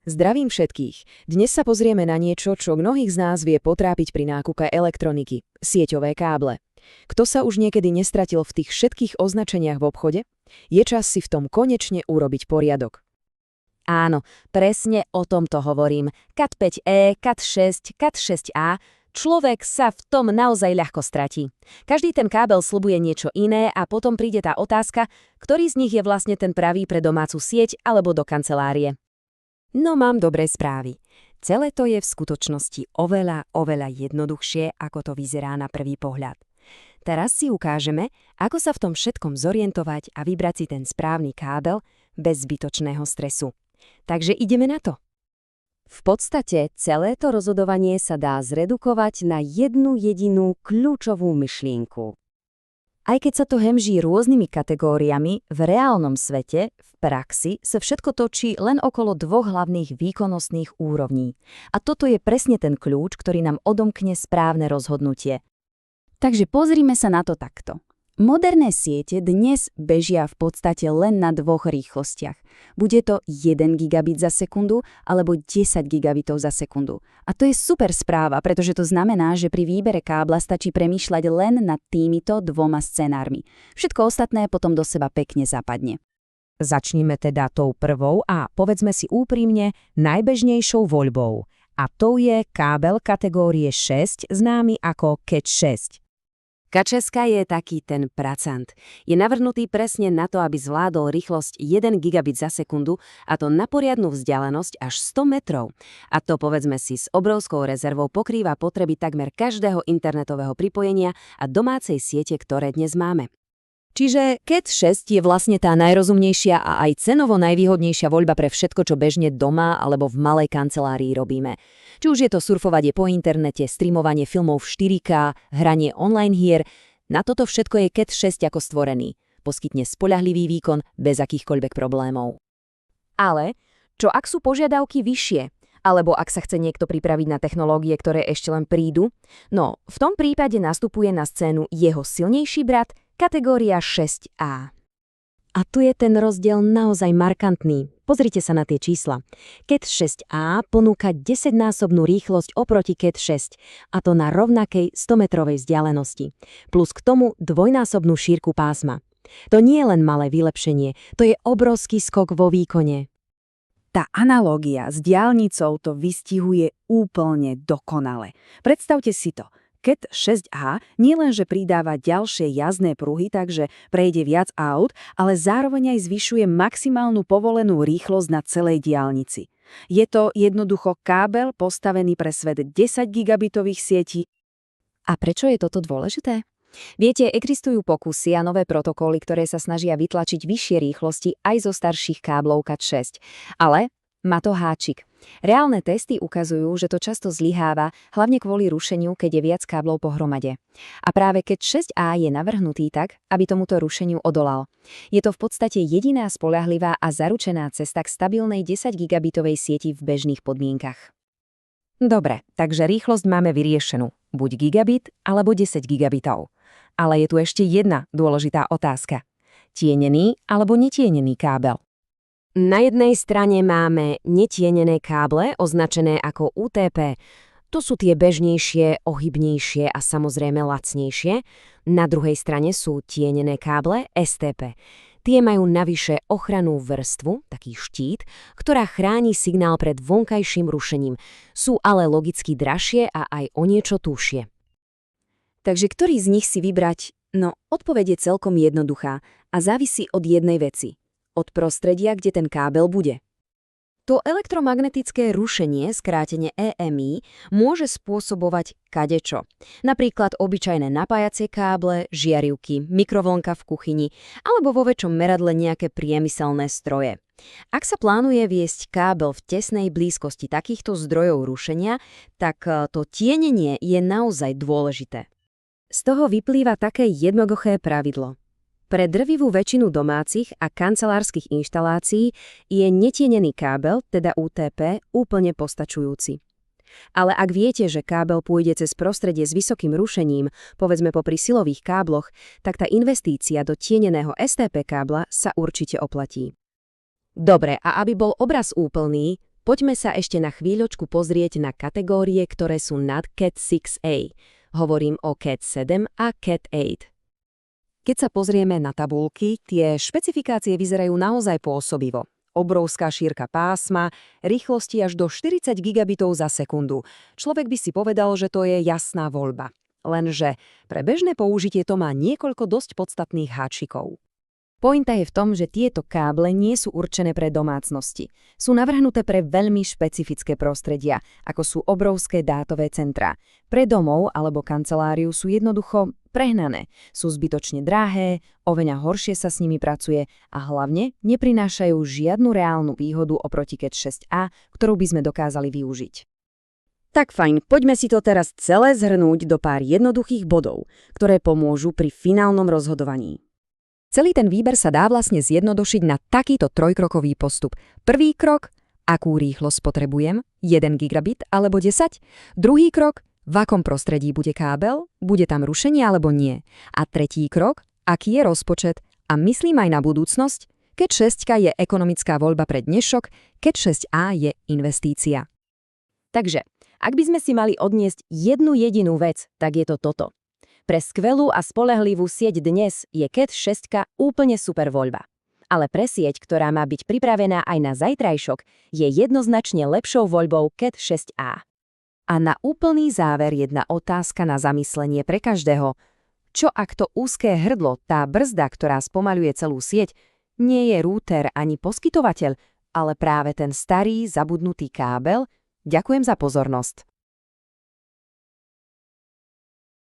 Zdravím všetkých. Dnes sa pozrieme na niečo, čo mnohých z nás vie potrápiť pri nákupe elektroniky – sieťové káble. Kto sa už niekedy nestratil v tých všetkých označeniach v obchode? Je čas si v tom konečne urobiť poriadok. Áno, presne o tomto hovorím. Cat 5e, Cat 6, Cat 6a. Človek sa v tom naozaj ľahko stratí. Každý ten kábel sľubuje niečo iné a potom príde tá otázka, ktorý z nich je vlastne ten pravý pre domácu sieť alebo do kancelárie. No mám dobré správy. Celé to je v skutočnosti oveľa jednoduchšie, ako to vyzerá na prvý pohľad. Teraz si ukážeme, ako sa v tom všetkom zorientovať a vybrať si ten správny kábel bez zbytočného stresu. Takže ideme na to. V podstate celé to rozhodovanie sa dá zredukovať na jednu jedinú kľúčovú myšlienku. Aj keď sa to hemží rôznymi kategóriami, v reálnom svete, v praxi, sa všetko točí len okolo dvoch hlavných výkonnostných úrovní. A toto je presne ten kľúč, ktorý nám odomkne správne rozhodnutie. Takže pozrime sa na to takto. Moderné siete dnes bežia v podstate len na dvoch rýchlostiach. Bude to 1 gigabit za sekundu alebo 10 gigabitov za sekundu. A to je super správa, pretože to znamená, že pri výbere kábla stačí premýšľať len nad týmito dvoma scenármi. Všetko ostatné potom do seba pekne zapadne. Začnime teda tou prvou a povedzme si úprimne najbežnejšou voľbou. A to je kábel kategórie 6, známy ako Cat 6. Cat 6 je taký ten pracant. Je navrhnutý presne na to, aby zvládol rýchlosť 1 gigabit za sekundu a to na poriadnu vzdialenosť až 100 metrov. A to povedzme si s obrovskou rezervou pokrýva potreby takmer každého internetového pripojenia a domácej siete, ktoré dnes máme. Čiže Cat 6 je vlastne tá najrozumnejšia a aj cenovo najvýhodnejšia voľba pre všetko, čo bežne doma alebo v malej kancelárii robíme. Či už je to surfovanie po internete, streamovanie filmov v 4K, hranie online hier, na toto všetko je Cat 6 ako stvorený. Poskytne spoľahlivý výkon bez akýchkoľvek problémov. Ale čo ak sú požiadavky vyššie? Alebo ak sa chce niekto pripraviť na technológie, ktoré ešte len prídu? No, v tom prípade nastupuje na scénu jeho silnejší brat, kategória 6A. A tu je ten rozdiel naozaj markantný. Pozrite sa na tie čísla. Cat 6A ponúka 10-násobnú rýchlosť oproti Cat 6, a to na rovnakej 100-metrovej vzdialenosti. Plus k tomu dvojnásobnú šírku pásma. To nie je len malé vylepšenie, to je obrovský skok vo výkone. Tá analógia s diaľnicou to vystihuje úplne dokonale. Predstavte si to. Cat 6a nielenže pridáva ďalšie jazdné pruhy, takže prejde viac aut, ale zároveň aj zvyšuje maximálnu povolenú rýchlosť na celej diaľnici. Je to jednoducho kábel postavený pre svet 10 gigabitových sietí. A prečo je toto dôležité? Viete, existujú pokusy a nové protokoly, ktoré sa snažia vytlačiť vyššie rýchlosti aj zo starších káblov Cat 6. Ale má to háčik. Reálne testy ukazujú, že to často zlyháva, hlavne kvôli rušeniu, keď je viac káblov pohromade. A práve Cat 6a je navrhnutý tak, aby tomuto rušeniu odolal. Je to v podstate jediná spoľahlivá a zaručená cesta k stabilnej 10 gigabitovej sieti v bežných podmienkach. Dobre, takže rýchlosť máme vyriešenú. Buď gigabit, alebo 10 gigabitov. Ale je tu ešte jedna dôležitá otázka. Tienený alebo netienený kábel? Na jednej strane máme netienené káble, označené ako UTP. To sú tie bežnejšie, ohybnejšie a samozrejme lacnejšie. Na druhej strane sú tienené káble STP. Tie majú navyše ochrannú vrstvu, taký štít, ktorá chráni signál pred vonkajším rušením. Sú ale logicky drahšie a aj o niečo tužšie. Takže ktorý z nich si vybrať? No, odpoveď je celkom jednoduchá a závisí od jednej veci. Od prostredia, kde ten kábel bude. To elektromagnetické rušenie, skrátene EMI, môže spôsobovať kadečo. Napríklad obyčajné napájacie káble, žiarivky, mikrovlnka v kuchyni alebo vo väčšom meradle nejaké priemyselné stroje. Ak sa plánuje viesť kábel v tesnej blízkosti takýchto zdrojov rušenia, tak to tienenie je naozaj dôležité. Z toho vyplýva také jednoduché pravidlo. Pre drvivú väčšinu domácich a kancelárskych inštalácií je netienený kábel, teda UTP, úplne postačujúci. Ale ak viete, že kábel pôjde cez prostredie s vysokým rušením, povedzme popri silových kábloch, tak tá investícia do tieneného STP kábla sa určite oplatí. Dobre, a aby bol obraz úplný, Poďme sa ešte na chvíľočku pozrieť na kategórie, ktoré sú nad Cat 6a. Hovorím o Cat 7 a Cat 8. Keď sa pozrieme na tabuľky, tie špecifikácie vyzerajú naozaj pôsobivo. Obrovská šírka pásma, rýchlosti až do 40 gigabitov za sekundu. Človek by si povedal, že to je jasná voľba. Lenže pre bežné použitie to má niekoľko dosť podstatných háčikov. Pointa je v tom, že tieto káble nie sú určené pre domácnosti. Sú navrhnuté pre veľmi špecifické prostredia, ako sú obrovské dátové centrá. Pre domov alebo kanceláriu sú jednoducho prehnané. Sú zbytočne drahé, oveľa horšie sa s nimi pracuje a hlavne neprinášajú žiadnu reálnu výhodu oproti Cat 6a, ktorú by sme dokázali využiť. Tak fajn, poďme si to teraz celé zhrnúť do pár jednoduchých bodov, ktoré pomôžu pri finálnom rozhodovaní. Celý ten výber sa dá vlastne zjednodušiť na takýto trojkrokový postup. Prvý krok, akú rýchlosť potrebujem, 1 gigabit alebo 10. Druhý krok, v akom prostredí bude kábel, bude tam rušenie alebo nie. A tretí krok, aký je rozpočet a myslím aj na budúcnosť, keď 6 je ekonomická voľba pre dnešok, keď 6a je investícia. Takže, ak by sme si mali odniesť jednu jedinú vec, tak je to toto. Pre skvelú a spoľahlivú sieť dnes je Cat 6 úplne super voľba. Ale pre sieť, ktorá má byť pripravená aj na zajtrajšok, je jednoznačne lepšou voľbou Cat 6a. A na úplný záver jedna otázka na zamyslenie pre každého. Čo ak to úzké hrdlo, tá brzda, ktorá spomaľuje celú sieť, nie je rúter ani poskytovateľ, ale práve ten starý, zabudnutý kábel? Ďakujem za pozornosť.